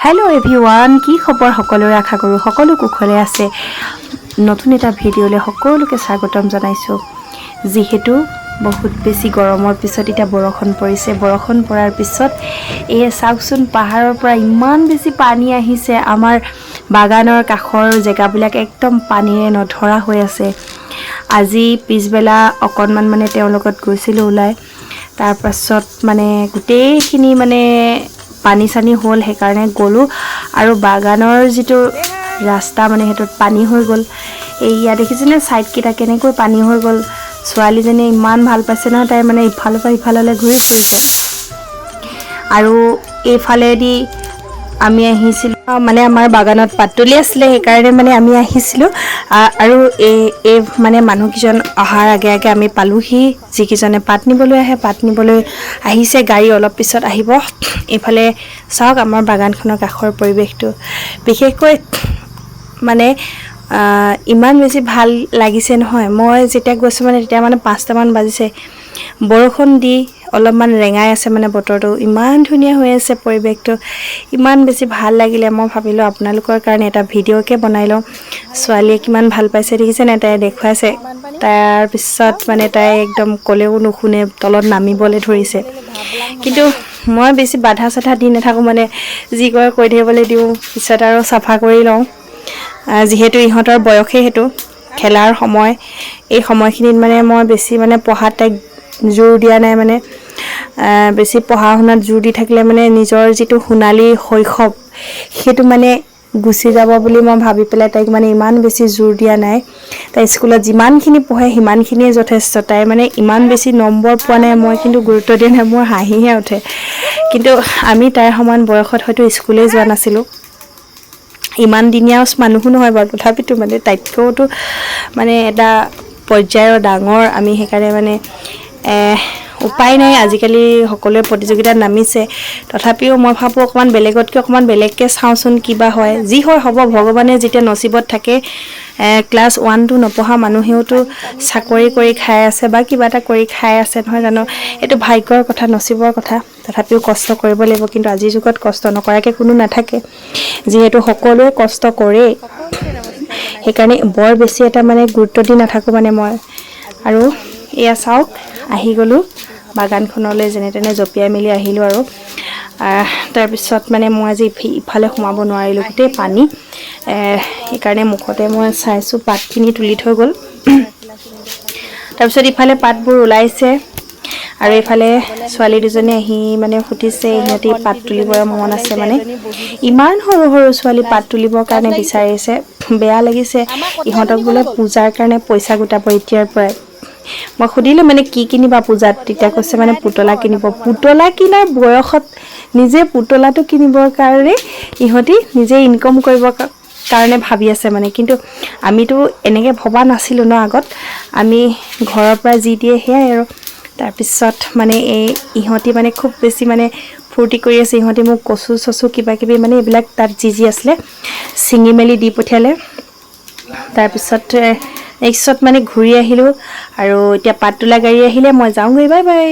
hello everyone की खबर सकलोरे आशा करूँ सकलो कुशले आछे नतुन एटा भिडिओले सकलोके स्वागतम जनाइछो जिहेतु बहुत बेसी गरমৰ পিছত এটা বৰষুণ পৰিছে বৰষুণ পৰাৰ পিছত এই চাওকচোন পাহাৰৰ পৰা ইমান বেছি পানী আহিছে আমাৰ বাগানৰ কাষৰ জেগাবিলাক একদম পানীৰে নধৰা হৈ আছে আজি পিছবেলা অকনমান মানে তেওঁৰ লগত গৈছিলো ওলাই তাৰ পাছত মানে গুটেইখিনি মানে पानी सानी होल हे कारणे गलो आरो बागानर जितु रास्ता माने हेतु पानी हो गल एया देखिछने साइड किटा केनेকৈ पानी हो गल स्वाली जने इमान ভাল পাইছে না তাই মানে ইফাল পৰা ইফাললে ঘূৰি ফুৰিছে আৰু এফালেদি আমি আহিছিল মানে আমাৰ বাগানত পাতলি আছিল হে কাৰণে মানে আমি আহিছিল আৰু এই মানে মানুহ কিজন অহাৰ আগে আগে আমি পালুহি যি কিজনে পাত নিবলৈ আহে পাত নিবলৈ আহিছে গাড়ী অলপ পিছত আহিব এফালে চাওক আমাৰ বাগানখনৰ কাষৰ পৰিবেশটো বিশেষকৈ মানে ইমান বেছি ভাল লাগিছে নহয় মই যেতিয়া গৈছো মানে তেতিয়া মানে 5টা মান বাজিছে বৰষুণ দি অলপমান ৰেঙাই আছে মানে বতৰটো ইমান ধুনিয়া হৈ আছে পৰিবেশটো ইমান বেছি ভাল লাগিলে মই ভাবিলো আপোনালোকৰ কাৰণে এটা ভিডিওকে বনাই লওঁ ছোৱালীয়ে কিমান ভাল পাইছে দেখিছে না তাই দেখুৱাইছে তাৰ পিছত মানে তাই একদম কলেও নুশুনে তলত নামিবলৈ ধৰিছে কিন্তু মই বেছি বাধা সাধা দি নাথাকো মানে যি কয় কৈ দিবলৈ দিও পিছত আৰু সাফা কৰি লওঁ যেহেতু ইহঁতৰ বয়সে হেতু খেলাৰ সময় এই সময়খিনিত মানে মই বেছি মানে পঢ়াত জোৰ দিয়া নাই মানে বেছি পঢ়া শুনাত জোৰ দি থাকিলে মানে নিজৰ যেটো হুনালি শৈশৱ হেতু মানে গুছি যাব বুলি মই ভাবি পেলাই তাইক মানে ইমান বেছি জোৰ দিয়া নাই তাই স্কুলত যিমানখিনি পঢ়ে হিমানখিনিয়ে যথেষ্ট তাই মানে ইমান বেছি নম্বৰ পোৱা নাই মই কিন্তু গুৰুত্ব দিয়া নাই মোৰ হাঁহিহে উঠে কিন্তু আমি তাইৰ সমান বয়সত হয়তো স্কুলে যোৱা নাছিলো ইমান দিনিয়া মানুহ নহয় বাৰু তথাপিতো মানে তাইতকৈতো মানে এটা পৰ্যায়ৰ ডাঙৰ আমি হেকাৰে মানে উপায় নাই আজিকালি সকলোৱে প্ৰতিযোগিতাত নামিছে তথাপিও মই ভাবো অকমান বেলেগতকৈ অকমান বেলেগকে চাওচোন কিবা হয় যি হয় হ'ব ভগৱানে যেতিয়া নসিবত থাকে ক্লাস 1 2 নপঢ়া মানুহেওতো চাকৰি কৰি খাই আছে বা কিবা এটা কৰি খাই আছে নহয় জানো এটো ভাগ্যৰ কথা নসিবৰ কথা তথাপিও কষ্ট কৰিব লাগিব কিন্তু আজি যুগত কষ্ট নকৰাকে কোনো নাথাকে যেহেতু সকলোৱে কষ্ট কৰে হেকাৰণে বৰ বেছি এটা মানে গুৰুত্ব দি নাথাকো মানে মই আৰু এয়া চাওক আহি গলো বাগানখনলৈ যেনে তেনে জপিয়াই মিলি আহিলো আৰু তাৰ পিছত মানে মই আজি ইফালে সোমাব নোৱাৰিলো গোটেই পানী এই কাৰণে মুখতে মই চাইছো পাতখিনি তুলি থৈ গল তাৰ পিছত ইফালে পাতবোৰ ওলাইছে আৰু ইফালে ছোৱালী দুজনী আহি মানে ফুটিছে ইহঁতি পাত তুলিবৰ মন আছে মানে ইমান সৰু সৰু ছোৱালী পাত তুলিবৰ কাৰণে বিচাৰিছে বেয়া লাগিছে ইহঁতক বোলে পূজাৰ কাৰণে পইচা গোটাব এতিয়াৰ পৰাই মই খুদিলে মানে কি কিনিবা পূজাত তেতিয়া কৈছে মানে পুতলা কিনিব পুতলা কিনাৰ বয়সত নিজে পুতলাটো কিনিবৰ কাৰণে ইহঁতি নিজে ইনকাম কৰিব কাৰণে ভাবি আছে মানে কিন্তু আমিতো এনেকে ভবা নাছিলো ন আগত আমি ঘৰৰ পৰা যি দিয়ে হেয়াই আৰু তাৰ পিছত মানে এই ইহঁতি মানে খুব বেছি মানে ফুৰ্তি কৰি আছে ইহঁতি মোক কচু চচু কিবা কিবি মানে এইবিলাক তাত যি আছিলে সিঙি মেলি দি পঠিয়ালে তাৰ পিছত নেক্সট মানে ঘূৰি আহিলো আৰু এতিয়া পাততুলা গাড়ী আহিলে মই যাওঁগৈ বাই বাই